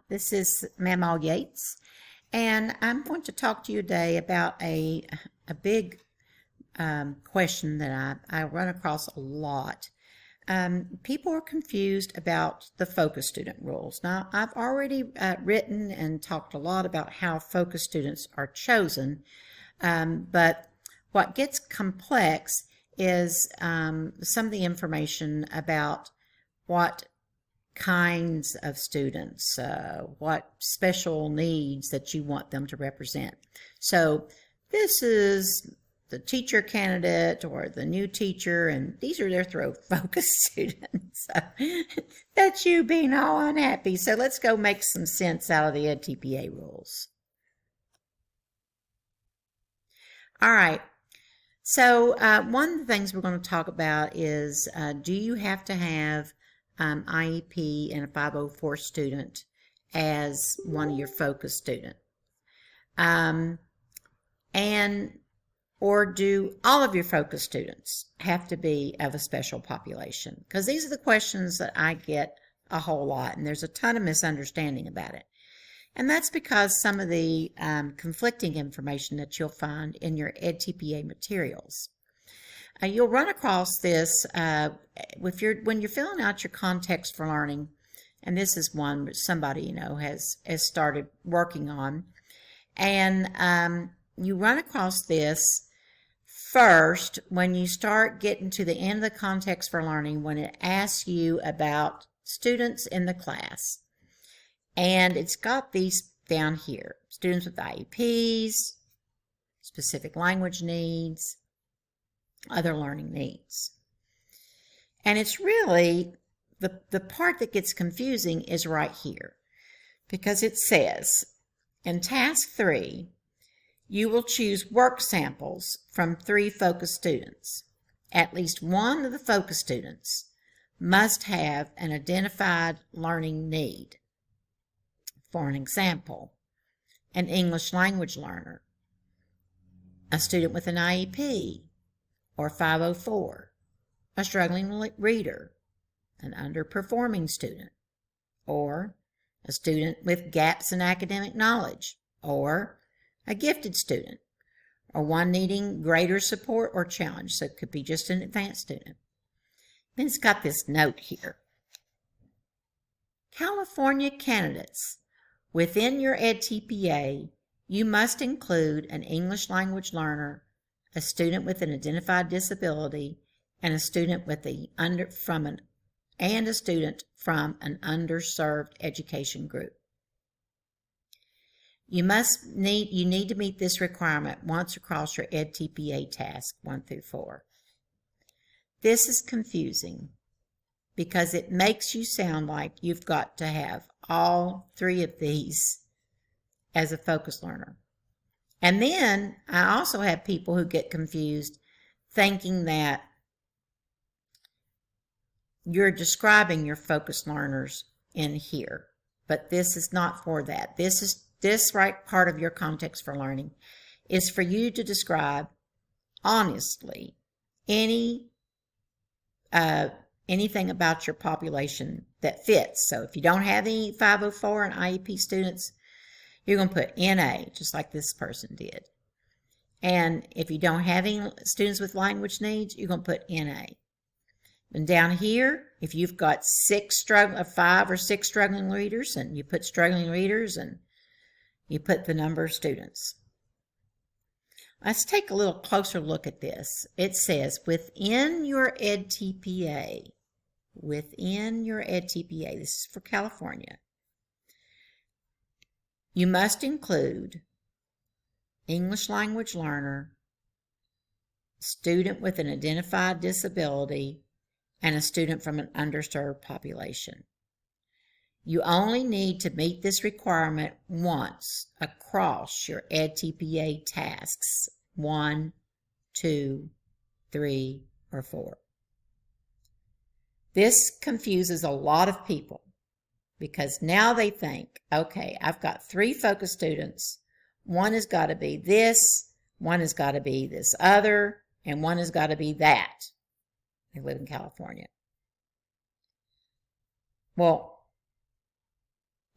This is Mamaw Yates, and I'm going to talk to you today about a big question that I run across a lot. People are confused about the focus student rules. Now, I've already written and talked a lot about how focus students are chosen, but what gets complex is some of the information about what kinds of students, what special needs that you want them to represent. So this is the teacher candidate or the new teacher, and these are their focus students. That's you being all unhappy. So let's go make some sense out of the EdTPA rules. All right. So one of the things we're going to talk about is do you have to have IEP and a 504 student as one of your focus students? Or do all of your focus students have to be of a special population? Because these are the questions that I get a whole lot, and there's a ton of misunderstanding about it. And that's because some of the conflicting information that you'll find in your EdTPA materials. You'll run across this when you're filling out your context for learning, and this is one that somebody has started working on, and you run across this first when you start getting to the end of the context for learning, when it asks you about students in the class, and it's got these down here: students with IEPs, specific language needs, other learning needs. And it's really the part that gets confusing is right here, because it says in task 3 you will choose work samples from 3 focus students. At least one of the focus students must have an identified learning need. For an example, an English language learner, a student with an IEP, or 504, a struggling reader, an underperforming student, or a student with gaps in academic knowledge, or a gifted student, or one needing greater support or challenge. So it could be just an advanced student. Then it's got this note here. California candidates, within your EdTPA, you must include an English language learner, a student with an identified disability, and a student with a student from an underserved education group. You need to meet this requirement once across your EdTPA task 1 through 4. This is confusing because it makes you sound like you've got to have all 3 of these as a focus learner. And then I also have people who get confused thinking that you're describing your focus learners in here, but this is not for that. This right part of your context for learning is for you to describe honestly anything about your population that fits. So if you don't have any 504 and IEP students, you're going to put NA, just like this person did. And if you don't have any students with language needs, you're going to put NA. And down here, if you've got 5 or 6 struggling readers, and you put struggling readers, and you put the number of students. Let's take a little closer look at this. It says within your EdTPA, this is for California, you must include English language learner, student with an identified disability, and a student from an underserved population. You only need to meet this requirement once across your EdTPA tasks 1, 2, 3, or 4. This confuses a lot of people because now they think, okay, I've got 3 focus students. One has got to be this, one has got to be this other, and one has got to be that. They live in California. Well,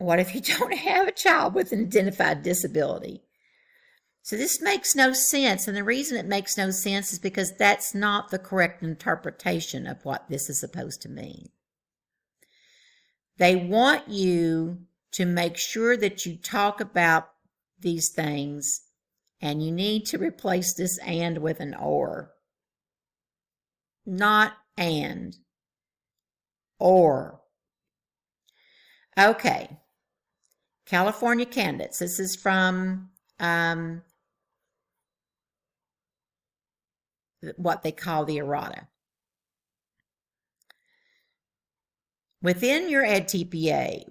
What if you don't have a child with an identified disability? So this makes no sense, and the reason it makes no sense is because that's not the correct interpretation of what this is supposed to mean. They want you to make sure that you talk about these things, and you need to replace this and with an or. Not and. Or. Okay. California candidates. This is from what they call the errata. Within your EdTPA,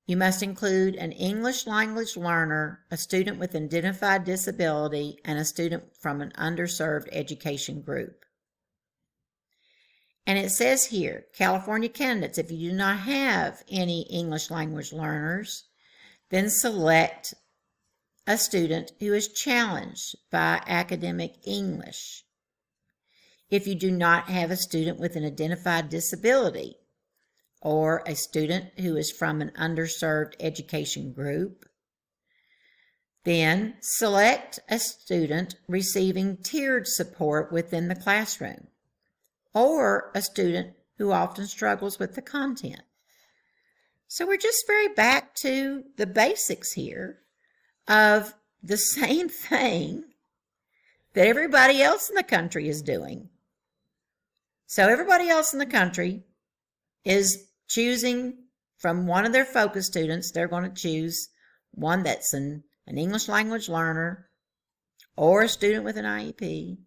you must include an English language learner, a student with identified disability, and a student from an underserved education group. And it says here, California candidates, if you do not have any English language learners, then select a student who is challenged by academic English. If you do not have a student with an identified disability or a student who is from an underserved education group, then select a student receiving tiered support within the classroom or a student who often struggles with the content. So we're just very back to the basics here of the same thing that everybody else in the country is doing. So everybody else in the country is choosing from one of their focus students. They're going to choose one that's an English language learner or a student with an IEP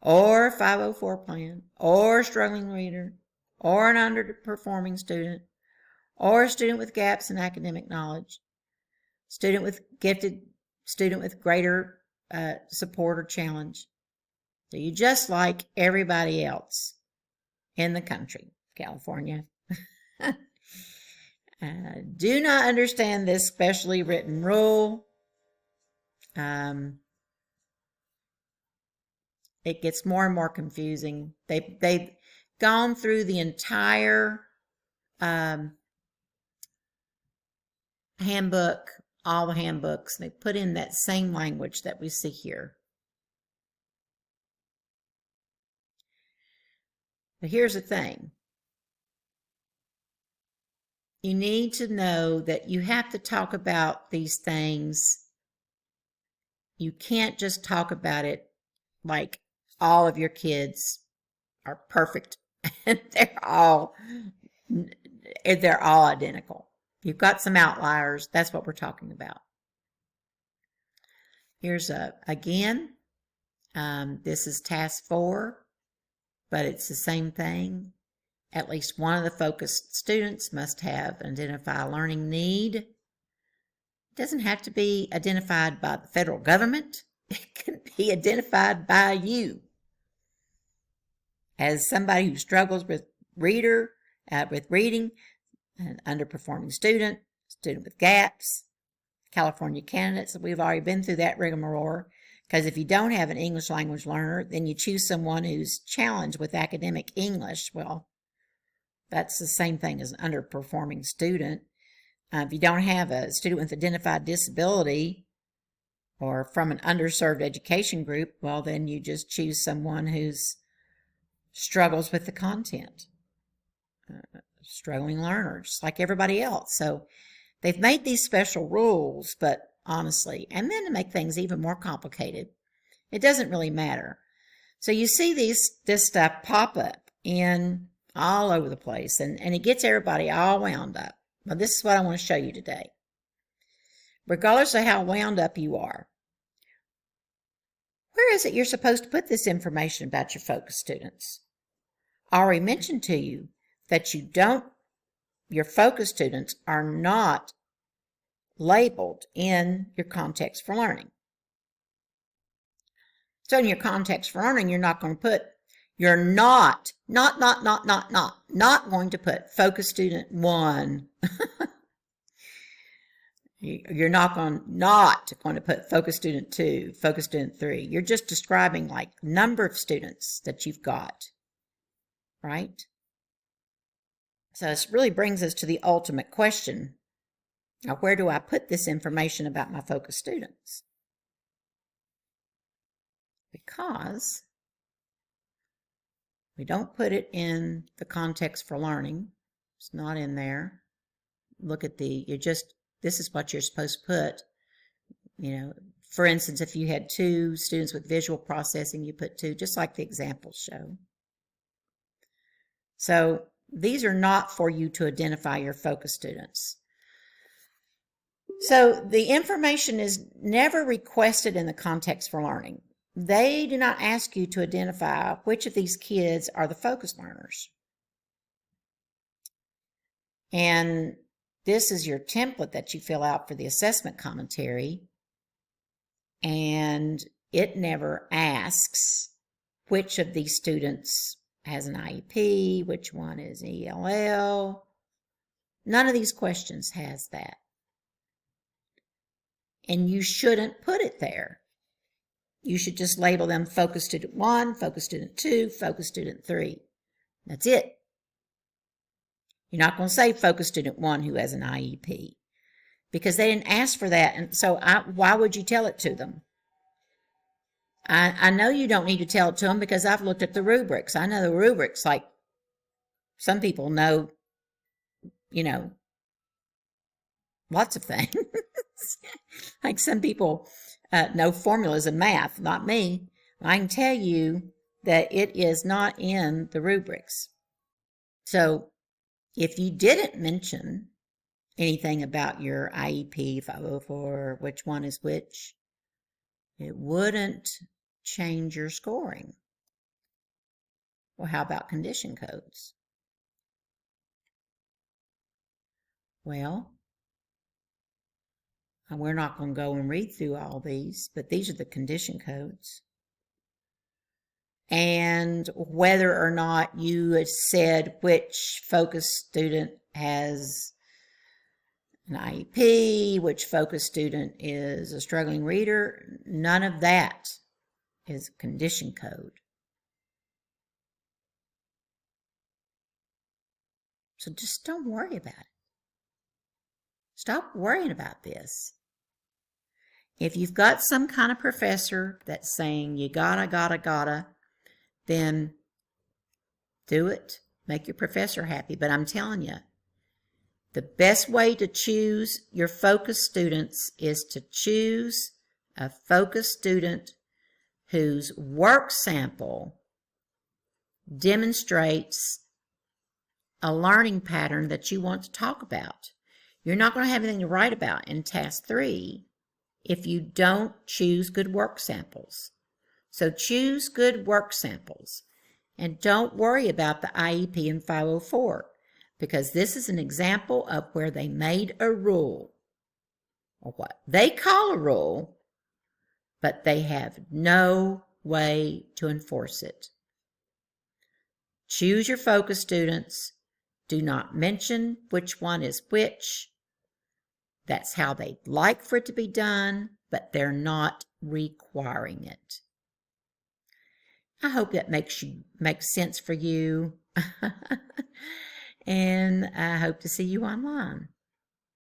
or a 504 plan or a struggling reader or an underperforming student or a student with gaps in academic knowledge, student with gifted, student with greater support or challenge. So you just like everybody else in the country, California. Do not understand this specially written rule. It gets more and more confusing. They've gone through the entire handbook, all the handbooks. They put in that same language that we see here. But here's the thing. You need to know that you have to talk about these things. You can't just talk about it like all of your kids are perfect and they're all identical. You've got some outliers. That's what we're talking about. Here's again, this is task 4, but it's the same thing. At least one of the focused students must have an identified learning need. It doesn't have to be identified by the federal government. It can be identified by you as somebody who struggles with reading, an underperforming student, student with gaps, California candidates. We've already been through that rigmarole. Because if you don't have an English language learner, then you choose someone who's challenged with academic English. Well, that's the same thing as an underperforming student. If you don't have a student with identified disability or from an underserved education group, well, then you just choose someone who's struggles with the content. Struggling learner, just like everybody else. So they've made these special rules, but honestly, and then to make things even more complicated, it doesn't really matter. So you see this stuff pop up in all over the place, and it gets everybody all wound up. Well, this is what I want to show you today. Regardless of how wound up you are, where is it you're supposed to put this information about your focus students? I already mentioned to you that your focus students are not labeled in your context for learning. So in your context for learning, you're not going to put, you're not going to put focus student 1. You're not going to put focus student 2, focus student 3. You're just describing like number of students that you've got, right? So this really brings us to the ultimate question. Now, where do I put this information about my focus students? Because we don't put it in the context for learning. It's not in there. Look at this is what you're supposed to put. For instance, if you had 2 students with visual processing, you put 2, just like the examples show. So these are not for you to identify your focus students. So the information is never requested in the context for learning. They do not ask you to identify which of these kids are the focus learners. And this is your template that you fill out for the assessment commentary. And it never asks which of these students has an IEP, which one is ELL. None of these questions has that. And you shouldn't put it there. You should just label them Focus Student 1, Focus Student 2, Focus Student 3. That's it. You're not going to say Focus Student 1 who has an IEP because they didn't ask for that. And so why would you tell it to them? I know you don't need to tell it to them because I've looked at the rubrics. I know the rubrics, like some people know, lots of things. Like some people know formulas in math, not me. I can tell you that it is not in the rubrics. So if you didn't mention anything about your IEP 504, which one is which, it wouldn't change your scoring. Well, how about condition codes? Well, we're not going to go and read through all these, but these are the condition codes. And whether or not you had said which focus student has an IEP, which focus student is a struggling reader, none of that is a condition code. So just don't worry about it. Stop worrying about this. If you've got some kind of professor that's saying you gotta, then do it. Make your professor happy. But I'm telling you, the best way to choose your focus students is to choose a focus student whose work sample demonstrates a learning pattern that you want to talk about. You're not going to have anything to write about in task 3 if you don't choose good work samples. So choose good work samples and don't worry about the IEP in 504 because this is an example of where they made a rule, or what they call a rule, but they have no way to enforce it. Choose your focus students. Do not mention which one is which. That's how they'd like for it to be done, but they're not requiring it. I hope that makes sense for you. And I hope to see you online.